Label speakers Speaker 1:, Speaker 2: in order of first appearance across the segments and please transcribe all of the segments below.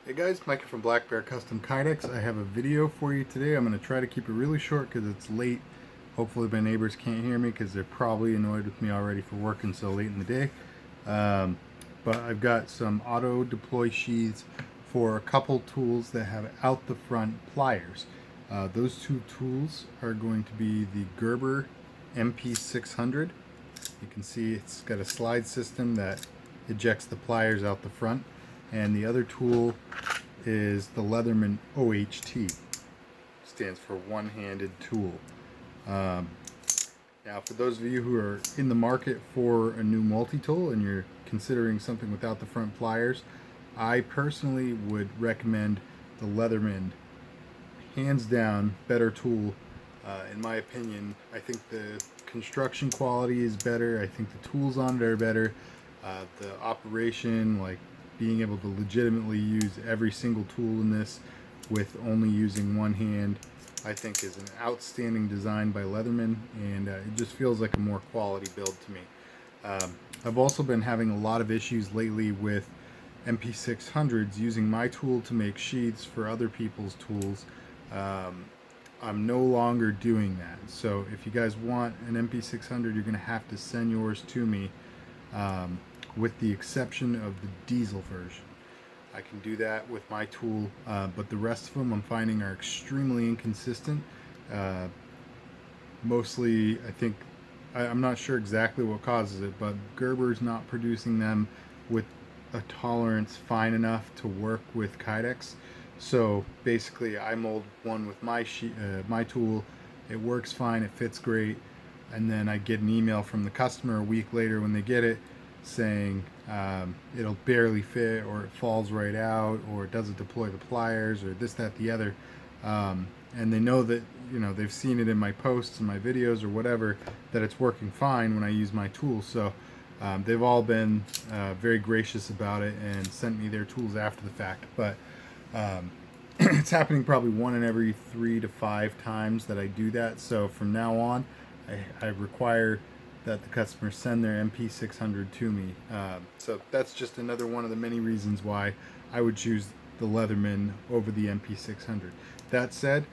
Speaker 1: Hey guys, Mike from Black Bear Custom Kydex. I have a video for you today. I'm going to try to keep it really short because it's late. Hopefully my neighbors can't hear me because they're probably annoyed with me already for working so late in the day. But I've got some auto deploy sheaths for a couple tools that have out the front pliers. Those two tools are going to be the Gerber MP600. You can see it's got a slide system that ejects the pliers out the front. And the other tool is the Leatherman OHT. Stands for one-handed tool. Now for those of you who are in the market for a new multi-tool and you're considering something without the front pliers, I personally would recommend the Leatherman. Hands down, better tool. In my opinion, I think the construction quality is better. I think the tools on it are better. The operation, like being able to legitimately use every single tool in this with only using one hand, I think is an outstanding design by Leatherman, and it just feels like a more quality build to me. I've also been having a lot of issues lately with MP600s using my tool to make sheaths for other people's tools. I'm no longer doing that. So if you guys want an MP600, you're going to have to send yours to me, with the exception of the diesel version. I can do that with my tool, but the rest of them I'm finding are extremely inconsistent. Mostly, I think, I'm not sure exactly what causes it, but Gerber's not producing them with a tolerance fine enough to work with Kydex. So basically I mold one with my tool, it works fine, it fits great, and then I get an email from the customer a week later when they get it saying it'll barely fit, or it falls right out, or it doesn't deploy the pliers, or this, that, the other. And they know that, you know, they've seen it in my posts and my videos or whatever, that it's working fine when I use my tools. So they've all been very gracious about it and sent me their tools after the fact. But it's happening probably 1 in every 3 to 5 times that I do that. So from now on, I require that the customers send their MP600 to me. So that's just another one of the many reasons why I would choose the Leatherman over the MP600. That said,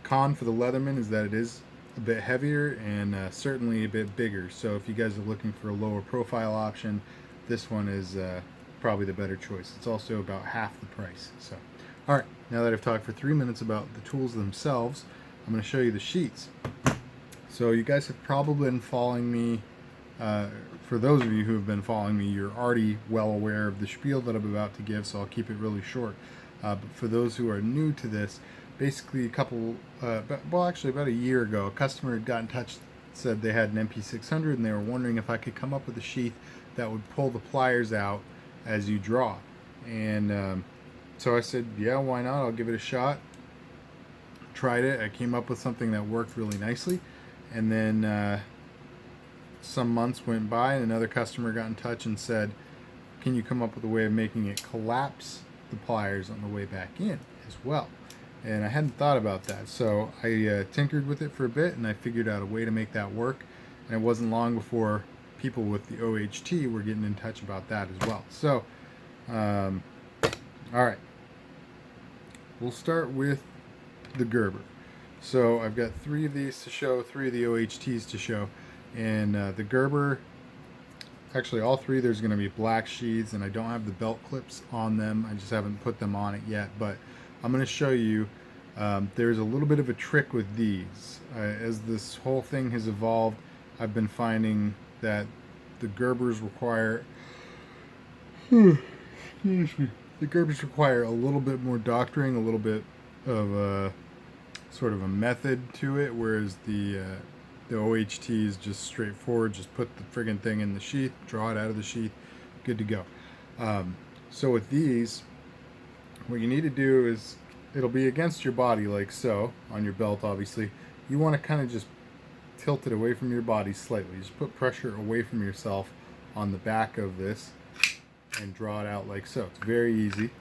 Speaker 1: con for the Leatherman is that it is a bit heavier and certainly a bit bigger. So if you guys are looking for a lower profile option, this one is probably the better choice. It's also about half the price. So, all right, now that I've talked for 3 minutes about the tools themselves, I'm going to show you the sheaths. So you guys have probably been following me. For those of you who have been following me, you're already well aware of the spiel that I'm about to give, so I'll keep it really short. But for those who are new to this, basically about a year ago, a customer had got in touch, said they had an MP600 and they were wondering if I could come up with a sheath that would pull the pliers out as you draw. And so I said, yeah, why not? I'll give it a shot. Tried it. I came up with something that worked really nicely. And then some months went by and another customer got in touch and said, can you come up with a way of making it collapse the pliers on the way back in as well? And I hadn't thought about that, so I tinkered with it for a bit and I figured out a way to make that work. And it wasn't long before people with the OHT were getting in touch about that as well. So alright, we'll start with the Gerber. So I've got 3 of these to show, 3 of the OHTs to show, and the Gerber, actually all 3, there's going to be black sheaths, and I don't have the belt clips on them. I just haven't put them on it yet, but I'm going to show you. There's a little bit of a trick with these. As this whole thing has evolved, I've been finding that the Gerbers require the Gerbers require a little bit more doctoring, a little bit of sort of a method to it, whereas the OHT is just straightforward. Just put the friggin' thing in the sheath, draw it out of the sheath, good to go. So with these, what you need to do is, it'll be against your body like so, on your belt obviously. You want to kind of just tilt it away from your body slightly. Just put pressure away from yourself on the back of this and draw it out like so. It's very easy.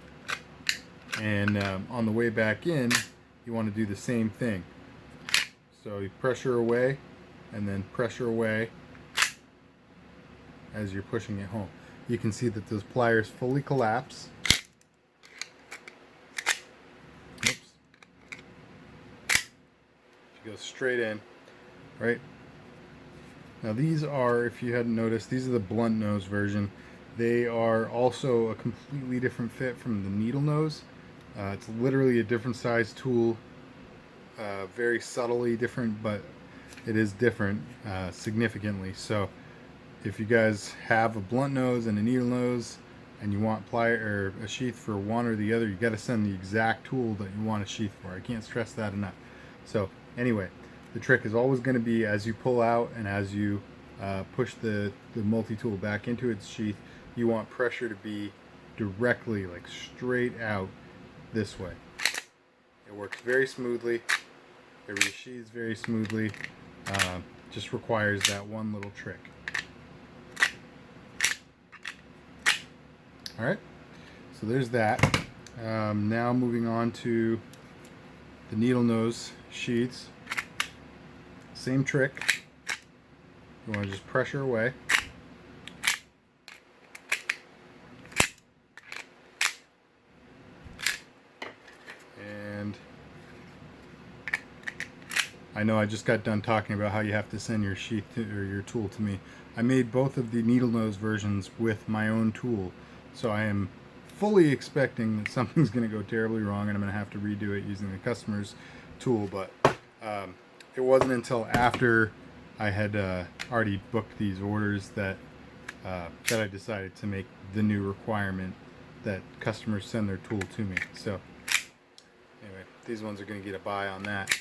Speaker 1: And on the way back in, you want to do the same thing. So you pressure away and then pressure away as you're pushing it home. You can see that those pliers fully collapse. It goes straight in, right? Now these are, if you hadn't noticed, these are the blunt nose version. They are also a completely different fit from the needle nose. It's literally a different size tool, very subtly different, but it is different significantly. So if you guys have a blunt nose and a needle nose and you want plier or a sheath for one or the other, you got to send the exact tool that you want a sheath for. I can't stress that enough. So anyway, the trick is always going to be, as you pull out and as you push the multi-tool back into its sheath, you want pressure to be directly, like straight out this way. It works very smoothly. It resheathes very smoothly. Just requires that one little trick. Alright, so there's that. Now moving on to the needle nose sheaths. Same trick. You want to just pressure away. And I know I just got done talking about how you have to send your sheath or your tool to me. I made both of the needle nose versions with my own tool, so I am fully expecting that something's going to go terribly wrong and I'm going to have to redo it using the customer's tool. But it wasn't until after I had already booked these orders that I decided to make the new requirement that customers send their tool to me. So anyway, these ones are going to get a buy on that.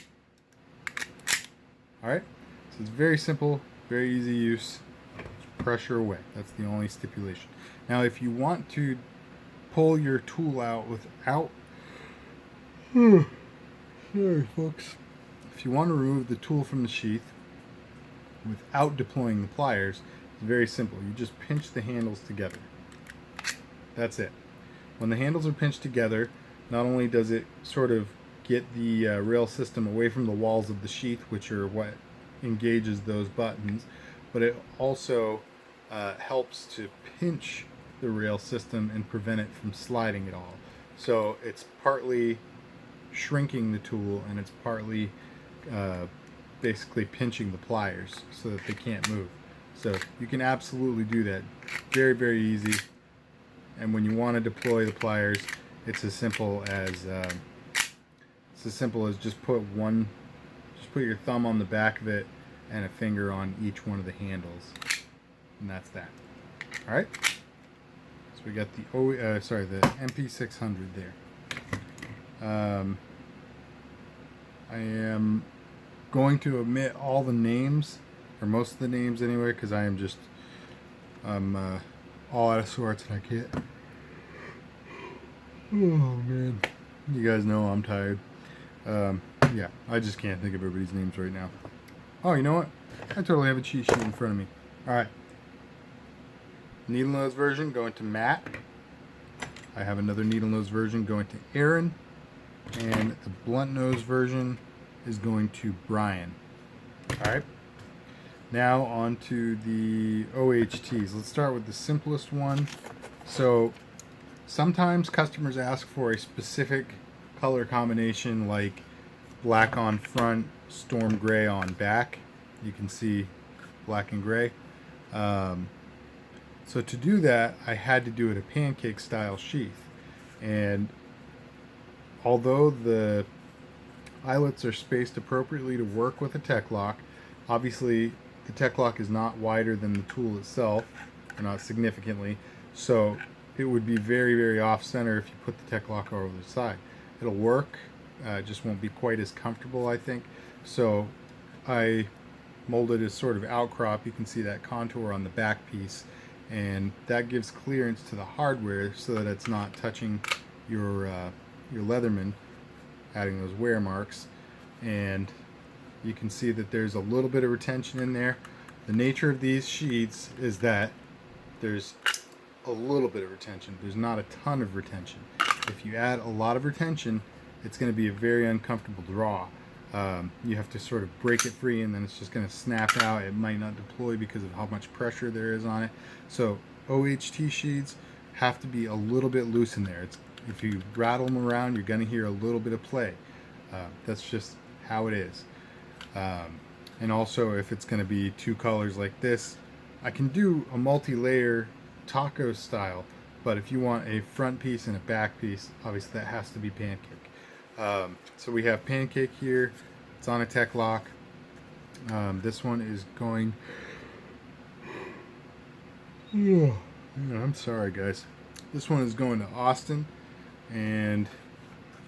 Speaker 1: Alright, so it's very simple, very easy use. Just pressure away. That's the only stipulation. Now if you want to pull your tool out without... sorry folks. If you want to remove the tool from the sheath without deploying the pliers, it's very simple. You just pinch the handles together. That's it. When the handles are pinched together, not only does it sort of get the rail system away from the walls of the sheath, which are what engages those buttons, but it also helps to pinch the rail system and prevent it from sliding at all. So it's partly shrinking the tool and it's partly basically pinching the pliers so that they can't move. So you can absolutely do that. Very, very easy. And when you want to deploy the pliers, it's as simple as just put your thumb on the back of it and a finger on each one of the handles, and that's that. All right. So we got the the MP600 there. I am going to omit all the names, or most of the names anyway, because I'm all out of sorts and I can't. Oh man, you guys know I'm tired. Yeah, I just can't think of everybody's names right now. Oh, you know what? I totally have a cheat sheet in front of me. Alright. Needle nose version going to Matt. I have another needle nose version going to Aaron. And the blunt nose version is going to Brian. Alright. Now on to the OHTs. Let's start with the simplest one. So sometimes customers ask for a specific color combination, like black on front, storm gray on back. You can see black and gray. So to do that, I had to do it a pancake style sheath. And although the eyelets are spaced appropriately to work with a tech lock, obviously the tech lock is not wider than the tool itself, or not significantly, so it would be very, very off center if you put the tech lock over the side. It'll work, it just won't be quite as comfortable, I think. So I molded a sort of outcrop. You can see that contour on the back piece, and that gives clearance to the hardware so that it's not touching your Leatherman, adding those wear marks. And you can see that there's a little bit of retention in there. The nature of these sheets is that there's a little bit of retention. There's not a ton of retention. If you add a lot of retention, it's going to be a very uncomfortable draw. You have to sort of break it free and then it's just going to snap out. It might not deploy because of how much pressure there is on it. So OHT sheets have to be a little bit loose in there. If you rattle them around, you're going to hear a little bit of play. That's just how it is. And also, if it's going to be two colors like this, I can do a multi-layer taco style, but if you want a front piece and a back piece, obviously that has to be pancake. So we have pancake here. It's on a tech lock. This one is going... Yeah, I'm sorry guys. This one is going to Austin, and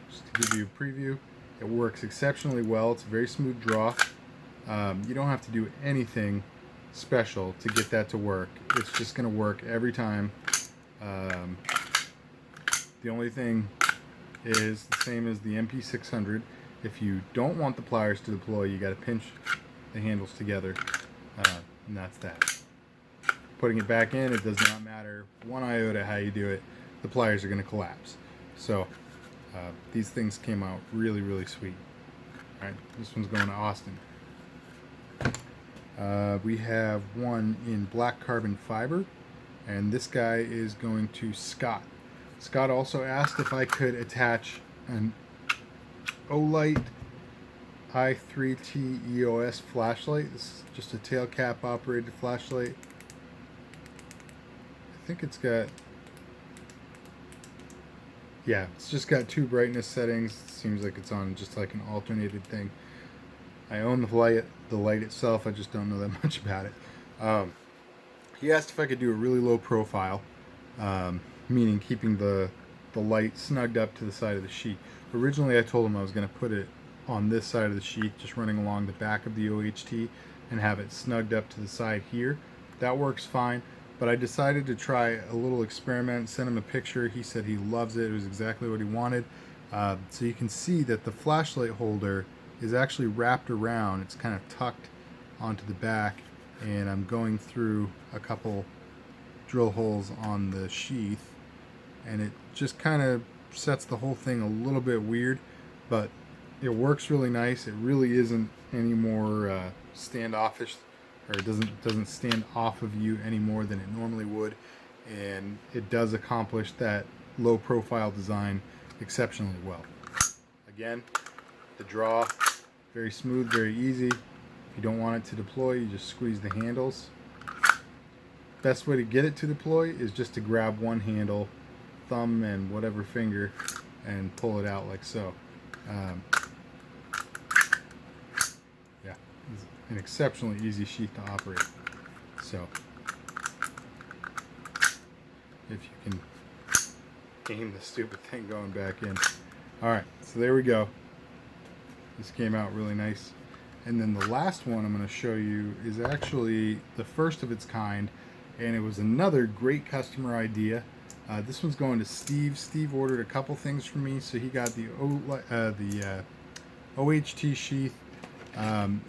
Speaker 1: just to give you a preview, it works exceptionally well. It's a very smooth draw. You don't have to do anything special to get that to work. It's just going to work every time. The only thing is the same as the MP600. If you don't want the pliers to deploy, you got to pinch the handles together, and that's that. Putting it back in, it does not matter one iota how you do it. The pliers are going to collapse. So these things came out really, really sweet. All right, this one's going to Austin. We have one in black carbon fiber, and this guy is going to Scott. Scott also asked if I could attach an OHT i3T EOS flashlight. This is just a tail cap operated flashlight. I think it's got, yeah, it's just got two brightness settings. It seems like it's on just like an alternated thing. I own the light itself, I just don't know that much about it. He asked if I could do a really low profile, meaning keeping the light snugged up to the side of the sheet. Originally I told him I was going to put it on this side of the sheet, just running along the back of the OHT, and have it snugged up to the side here. That works fine. But I decided to try a little experiment, sent him a picture. He said he loves it. It was exactly what he wanted. So you can see that the flashlight holder is actually wrapped around. It's kind of tucked onto the back, and I'm going through a couple drill holes on the sheath, and it just kind of sets the whole thing a little bit weird, but it works really nice. It really isn't any more standoffish, or it doesn't stand off of you any more than it normally would, and it does accomplish that low profile design exceptionally well. Again, the draw, very smooth, very easy. If you don't want it to deploy, you just squeeze the handles. Best way to get it to deploy is just to grab one handle, thumb and whatever finger, and pull it out like so. Yeah, it's an exceptionally easy sheath to operate. So if you can aim the stupid thing going back in. Alright, so there we go. This came out really nice. And then the last one I'm going to show you is actually the first of its kind, and it was another great customer idea. This one's going to Steve. Steve ordered a couple things from me, so he got the OHT sheath.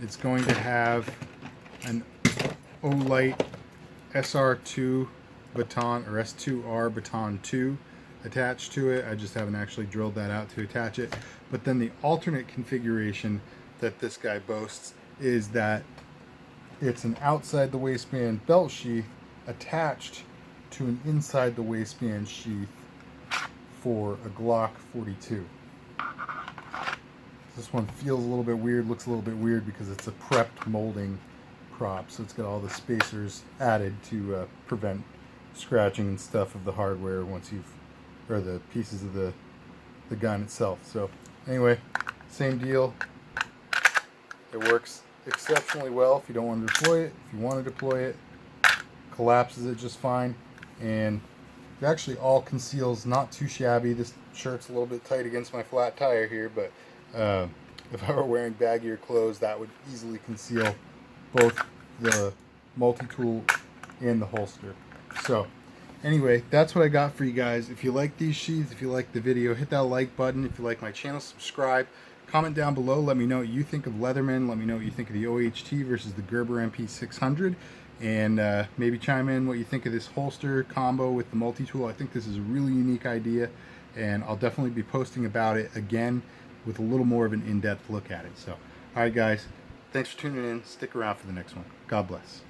Speaker 1: It's going to have an OHT SR2 baton, or S2R baton 2 attached to it. I just haven't actually drilled that out to attach it. But then the alternate configuration that this guy boasts is that it's an outside the waistband belt sheath attached to an inside the waistband sheath for a Glock 42. This one feels a little bit weird, looks a little bit weird because it's a prepped molding prop, so it's got all the spacers added to prevent scratching and stuff of the hardware once you've, or the pieces of the gun itself. So anyway, same deal. It works exceptionally well if you don't want to deploy it. If you want to deploy it, collapses it just fine, and it actually all conceals, not too shabby. This shirt's a little bit tight against my flat tire here, but if I were wearing baggier clothes, that would easily conceal both the multi-tool and the holster. So anyway, that's what I got for you guys. If you like these sheaths, if you like the video, hit that like button. If you like my channel, subscribe. Comment down below. Let me know what you think of Leatherman. Let me know what you think of the OHT versus the Gerber MP600. And maybe chime in what you think of this holster combo with the multi-tool. I think this is a really unique idea, and I'll definitely be posting about it again with a little more of an in-depth look at it. So, alright guys, thanks for tuning in. Stick around for the next one. God bless.